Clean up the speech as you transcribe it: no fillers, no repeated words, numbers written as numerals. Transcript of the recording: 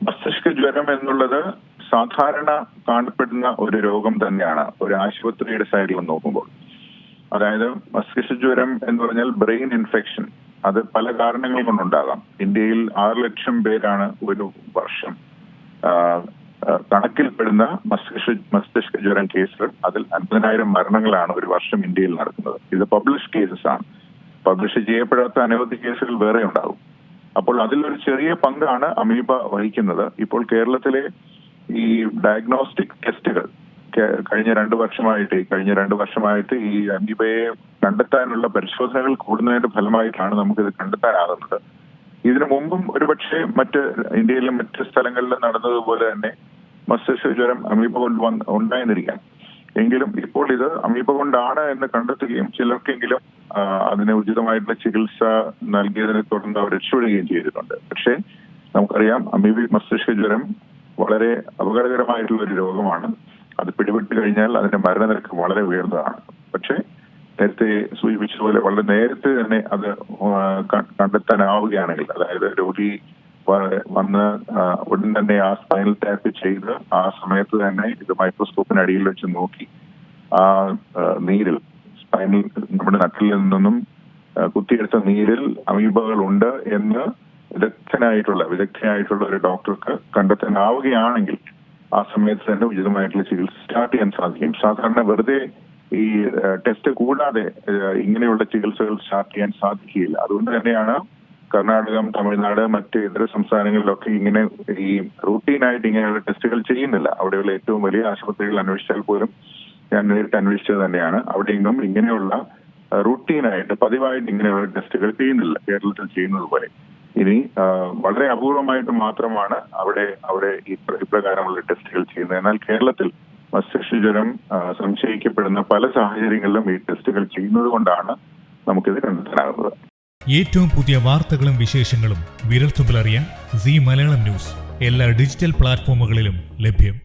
മസ്തിഷ്ക ജ്വരം എന്നുള്ളത് സാധാരണ കാണപ്പെടുന്ന ഒരു രോഗം തന്നെയാണ് ഒരു ആശുപത്രിയുടെ സൈഡിൽ നോക്കുമ്പോൾ. അതായത് മസ്തിഷ്ക ജ്വരം എന്ന് പറഞ്ഞാൽ ബ്രെയിൻ ഇൻഫെക്ഷൻ. അത് പല കാരണങ്ങൾ കൊണ്ടുണ്ടാകാം. ഇന്ത്യയിൽ 6 ലക്ഷം പേരാണ് ഒരു വർഷം കണക്കിൽപ്പെടുന്ന മസ്തിഷ്ക ജ്വരം കേസുകൾ. അതിൽ 50,000 മരണങ്ങളാണ് ഒരു വർഷം ഇന്ത്യയിൽ നടക്കുന്നത്. ഇത് പബ്ലിഷ് കേസസ് ആണ്. പബ്ലിഷ് ചെയ്യപ്പെടാത്ത അനവധി കേസുകൾ വേറെ ഉണ്ടാകും. അപ്പോൾ അതിലൊരു ചെറിയ പങ്കാണ് അമീബ വഹിക്കുന്നത്. ഇപ്പോൾ കേരളത്തിലെ ഈ ഡയഗ്നോസ്റ്റിക് ടെസ്റ്റുകൾ കഴിഞ്ഞ 2 വർഷമായിട്ട് ഈ അമീബയെ കണ്ടെത്താനുള്ള പരിശോധനകൾ കൂടുന്നതിന്റെ ഫലമായിട്ടാണ് നമുക്കിത് കണ്ടെത്താനാകുന്നത്. ഇതിനു മുമ്പും ഒരുപക്ഷെ ഇന്ത്യയിലെ മറ്റ് സ്ഥലങ്ങളിലും നടന്നതുപോലെ തന്നെ മസ്തിഷ്ക ജ്വരം അമീബ കൊണ്ട് ഉണ്ടായിരുന്നിരിക്കാം. എങ്കിലും ഇപ്പോൾ ഇത് അമീബ കൊണ്ടാണ് എന്ന് കണ്ടെത്തുകയും ചിലർക്കെങ്കിലും അതിന് ഉചിതമായിട്ടുള്ള ചികിത്സ നൽകിയതിനെ തുടർന്ന് അവർ രക്ഷപ്പെടുകയും ചെയ്തിട്ടുണ്ട്. പക്ഷേ നമുക്കറിയാം, അമീബിക് മസ്തിഷ്ക ജ്വരം വളരെ അപകടകരമായിട്ടുള്ള ഒരു രോഗമാണ്. അത് പിടിപെട്ട് കഴിഞ്ഞാൽ അതിന്റെ മരണനിരക്ക് വളരെ ഉയർന്നതാണ്. പക്ഷേ നേരത്തെ സൂചിപ്പിച്ചതുപോലെ വളരെ നേരത്തെ തന്നെ അത് കണ്ടെത്താനാവുകയാണെങ്കിൽ, അതായത് രോഗി വന്ന് ഉടൻ തന്നെ ആ സ്പൈനൽ ടാപ്പ് ചെയ്ത് ആ സമയത്ത് തന്നെ ഇത് മൈക്രോസ്കോപ്പിന് അടിയിൽ വെച്ച് നോക്കി ആ നീരിൽ, നമ്മുടെ നട്ടിലിൽ നിന്നും കുത്തിയെടുത്ത നീരിൽ അമീബകൾ ഉണ്ട് എന്ന് വിദഗ്ധനായിട്ടുള്ള ഒരു ഡോക്ടർക്ക് കണ്ടെത്താനാവുകയാണെങ്കിൽ ആ സമയത്ത് തന്നെ ഉചിതമായിട്ടുള്ള ചികിത്സ സ്റ്റാർട്ട് ചെയ്യാൻ സാധിക്കും. സാധാരണ വെറുതെ ഈ ടെസ്റ്റ് കൂടാതെ ഇങ്ങനെയുള്ള ചികിത്സകൾ സ്റ്റാർട്ട് ചെയ്യാൻ സാധിക്കുകയില്ല. അതുകൊണ്ട് തന്നെയാണ് കർണാടകം, തമിഴ്നാട്, മറ്റ് ഇതര സംസ്ഥാനങ്ങളിലൊക്കെ ഇങ്ങനെ ഈ റൂട്ടീനായിട്ട് ഇങ്ങനെയുള്ള ടെസ്റ്റുകൾ ചെയ്യുന്നില്ല. അവിടെയുള്ള ഏറ്റവും വലിയ ആശുപത്രികൾ അന്വേഷിച്ചാൽ പോലും, ഞാൻ നേരിട്ട് അന്വേഷിച്ചത് തന്നെയാണ്, അവിടെയെങ്കിലും ഇങ്ങനെയുള്ള റൂട്ടീനായിട്ട് പതിവായിട്ട് ഇങ്ങനെയുള്ള ടെസ്റ്റുകൾ ചെയ്യുന്നില്ല കേരളത്തിൽ ചെയ്യുന്നത് പോലെ. ഇനി വളരെ അപൂർവമായിട്ട് മാത്രമാണ് അവിടെ ഇപ്രകാരമുള്ള ടെസ്റ്റുകൾ ചെയ്യുന്നത്. എന്നാൽ കേരളത്തിൽ മസ്തിഷ്ക ജ്വരം സംശയിക്കപ്പെടുന്ന പല സാഹചര്യങ്ങളിലും ഈ ടെസ്റ്റുകൾ ചെയ്യുന്നത് കൊണ്ടാണ് നമുക്കിത് കണ്ടെത്താനാകുന്നത്. ഏറ്റവും പുതിയ വാർത്തകളും വിശേഷങ്ങളും വിരൽത്തുമ്പിലറിയാൻ സീ മലയാളം ന്യൂസ് എല്ലാ ഡിജിറ്റൽ പ്ലാറ്റ്ഫോമുകളിലും ലഭ്യം.